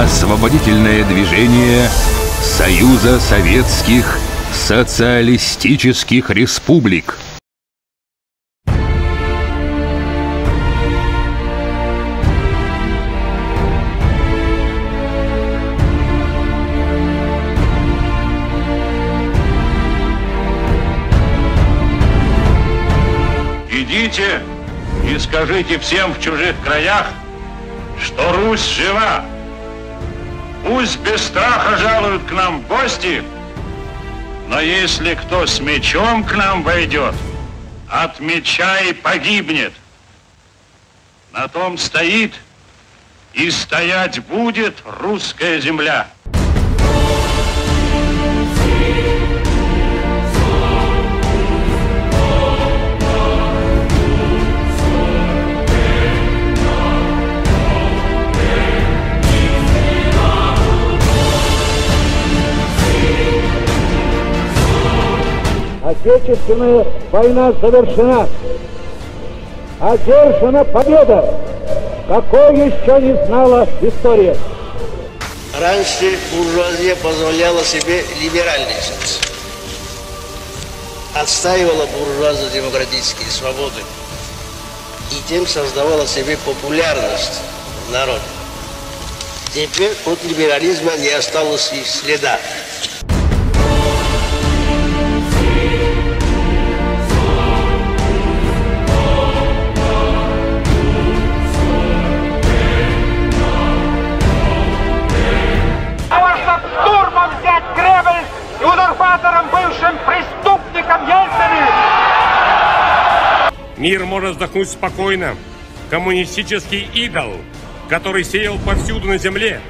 освободительное движение Союза Советских Социалистических Республик. Идите и скажите всем в чужих краях, что Русь жива. Пусть без страха жалуют к нам в гости, но если кто с мечом к нам войдет, от меча и погибнет. На том стоит и стоять будет русская земля. Отечественная война завершена. Одержана победа, какой еще не знала история. Раньше буржуазия позволяла себе либеральничать. Отстаивала буржуазно-демократические свободы и тем создавала себе популярность в народе. Теперь от либерализма не осталось и следа. Бывшим преступником Ельцине! Мир может вздохнуть спокойно. Коммунистический идол, который сеял повсюду на земле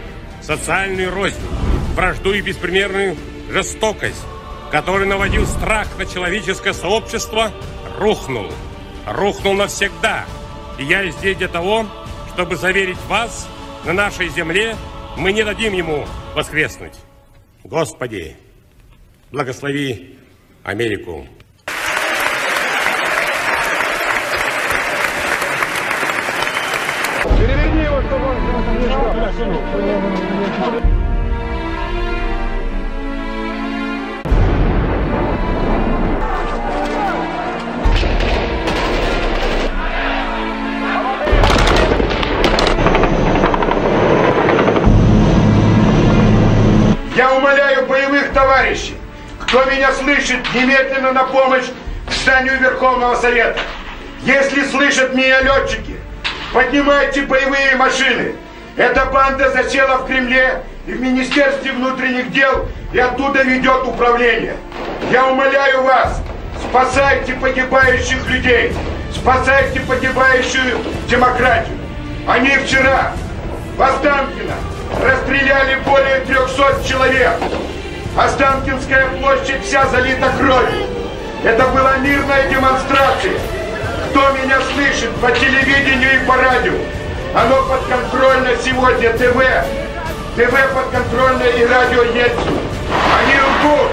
социальную рознь, вражду и беспримерную жестокость, который наводил страх на человеческое сообщество, рухнул. Рухнул навсегда. И я здесь для того, чтобы заверить вас, на нашей земле мы не дадим ему воскреснуть. Господи, благослови Америку. Переверни его, чтобы он... Я умоляю боевых товарищей, кто меня слышит, немедленно на помощь к зданию Верховного Совета. Если слышат меня летчики, поднимайте боевые машины. Эта банда засела в Кремле и в Министерстве внутренних дел и оттуда ведет управление. Я умоляю вас, спасайте погибающих людей, спасайте погибающую демократию. Они вчера в Останкино расстреляли более 300 человек. Останкинская площадь вся залита кровью. Это была мирная демонстрация. Кто меня слышит по телевидению и по радио? Оно подконтрольно сегодня ТВ. ТВ подконтрольно и радио Ельцину. Они лгут.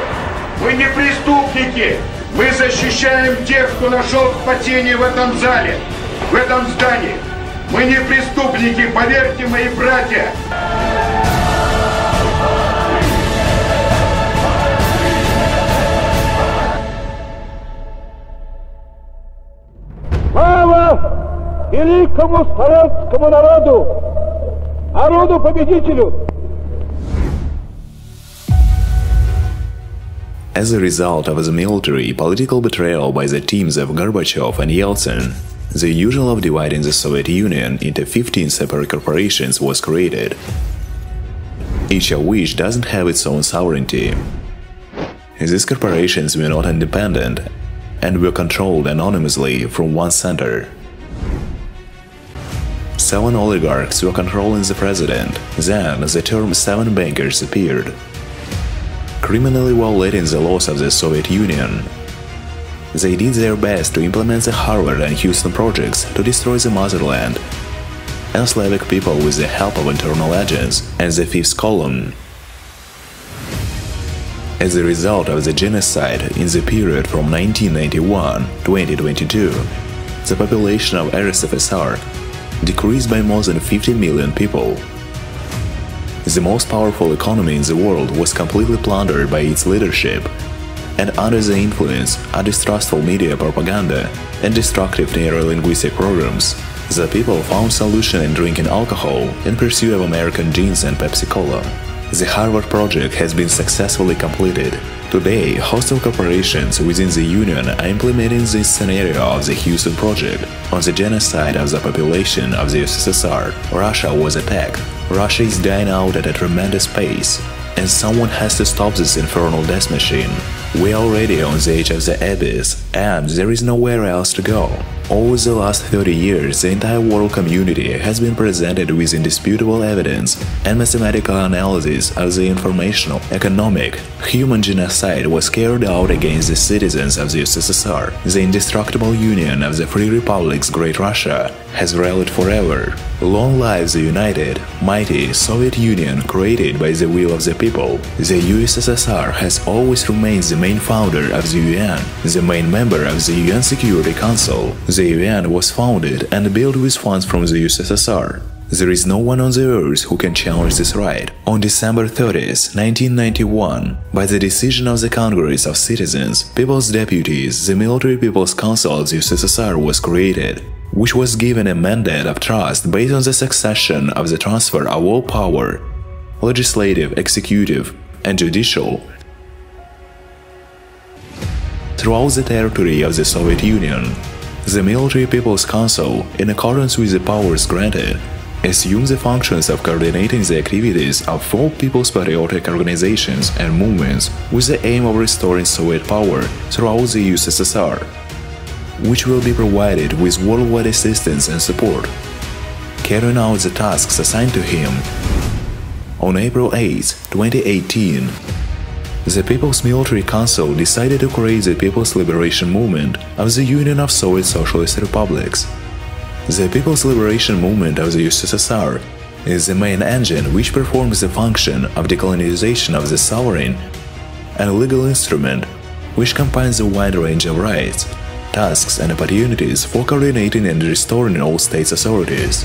Мы не преступники. Мы защищаем тех, кто нашел спасение в этом зале, в этом здании. Мы не преступники, поверьте, мои братья. Слава великому советскому народу, народу-победителю! As a result of the military political betrayal by the teams of Gorbachev and Yeltsin, the usual of dividing the Soviet Union into 15 separate corporations was created, each of which doesn't have its own sovereignty. These corporations were not independent and were controlled anonymously from one center. 7 oligarchs were controlling the president. Then the term 7 bankers appeared, criminally violating the laws of the Soviet Union. They did their best to implement the Harvard and Houston projects to destroy the motherland and Slavic people with the help of internal agents and the Fifth Column. As a result of the genocide in the period from 1991 to 2022, the population of USSR decreased by more than 50 million people. The most powerful economy in the world was completely plundered by its leadership, and under the influence of distrustful media propaganda and destructive neuro-linguistic programs, the people found solution in drinking alcohol in pursuit of American jeans and Pepsi Cola. The Harvard Project has been successfully completed. Today, hostile corporations within the Union are implementing this scenario of the Houston Project on the genocide of the population of the USSR. Russia was attacked. Russia is dying out at a tremendous pace, and someone has to stop this infernal death machine. We are already on the edge of the abyss, and there is nowhere else to go. Over the last 30 years, the entire world community has been presented with indisputable evidence and mathematical analysis of the informational, economic, human genocide was carried out against the citizens of the USSR. The indestructible union of the free republics Great Russia has rallied forever. Long live the united, mighty Soviet Union created by the will of the people. The USSR has always remained the main founder of the UN, the main member of the UN Security Council. The UN was founded and built with funds from the USSR. There is no one on the earth who can challenge this right. On December 30th, 1991, by the decision of the Congress of Citizens, People's Deputies, the Military People's Council of the USSR was created, which was given a mandate of trust based on the succession of the transfer of all power, legislative, executive, and judicial, throughout the territory of the Soviet Union. The Military People's Council, in accordance with the powers granted, assumes the functions of coordinating the activities of all people's patriotic organizations and movements with the aim of restoring Soviet power throughout the USSR, which will be provided with worldwide assistance and support, carrying out the tasks assigned to him. On April 8, 2018, the People's Military Council decided to create the People's Liberation Movement of the Union of Soviet Socialist Republics. The People's Liberation Movement of the USSR is the main engine which performs the function of decolonization of the sovereign and legal instrument which combines a wide range of rights, tasks and opportunities for coordinating and restoring all states' authorities.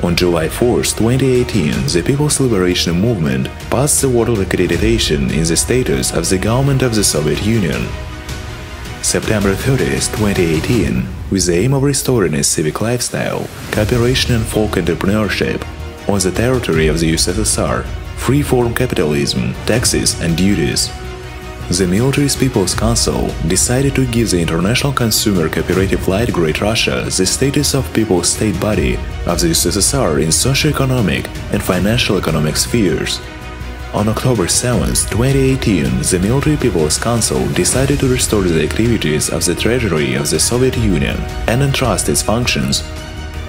On July 4, 2018, the People's Liberation Movement passed the world accreditation in the status of the government of the Soviet Union. September 30, 2018, with the aim of restoring a civic lifestyle, cooperation and folk entrepreneurship on the territory of the USSR, free-form capitalism, taxes and duties. The Military People's Council decided to give the international consumer cooperative like Great Russia the status of People's State Body of the USSR in socio-economic and financial economic spheres. On October 7, 2018, the Military People's Council decided to restore the activities of the Treasury of the Soviet Union and entrust its functions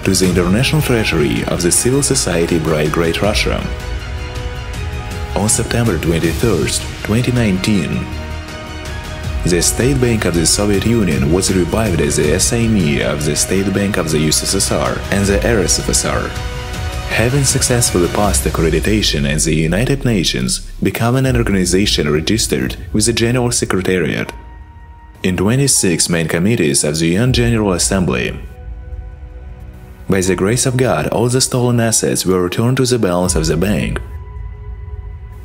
to the International Treasury of the Civil Society Bright Great Russia. On September 23, 2019, the State Bank of the Soviet Union was revived as the SME of the State Bank of the USSR and the RSFSR, having successfully passed accreditation in the United Nations, becoming an organization registered with the General Secretariat in 26 main committees of the UN General Assembly. By the grace of God, all the stolen assets were returned to the balance of the bank,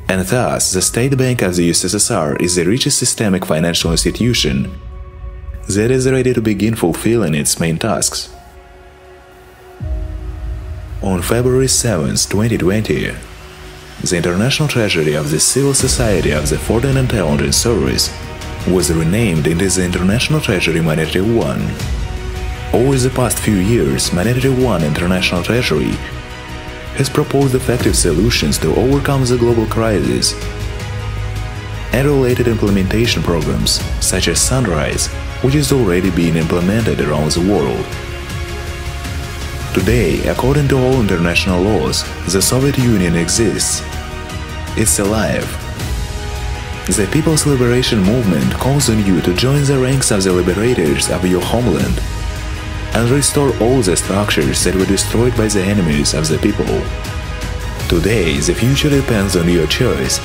and thus the State Bank of the USSR is the richest systemic financial institution that is ready to begin fulfilling its main tasks. On February 7, 2020, the International Treasury of the Civil Society of the Foreign Intelligence Service was renamed into the International Treasury Monetary One. Over the past few years, Monetary One International Treasury has proposed effective solutions to overcome the global crisis and related implementation programs, such as Sunrise, which is already being implemented around the world. Today, according to all international laws, the Soviet Union exists. It's alive. The People's Liberation Movement calls on you to join the ranks of the liberators of your homeland and restore all the structures that were destroyed by the enemies of the people. Today, the future depends on your choice.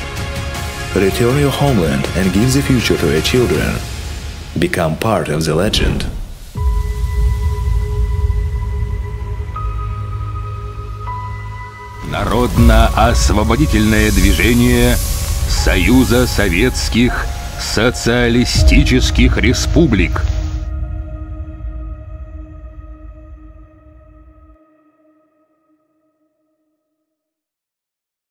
Return your homeland and give the future to your children. Become part of the legend. Народно-освободительное движение Союза Советских Социалистических Республик.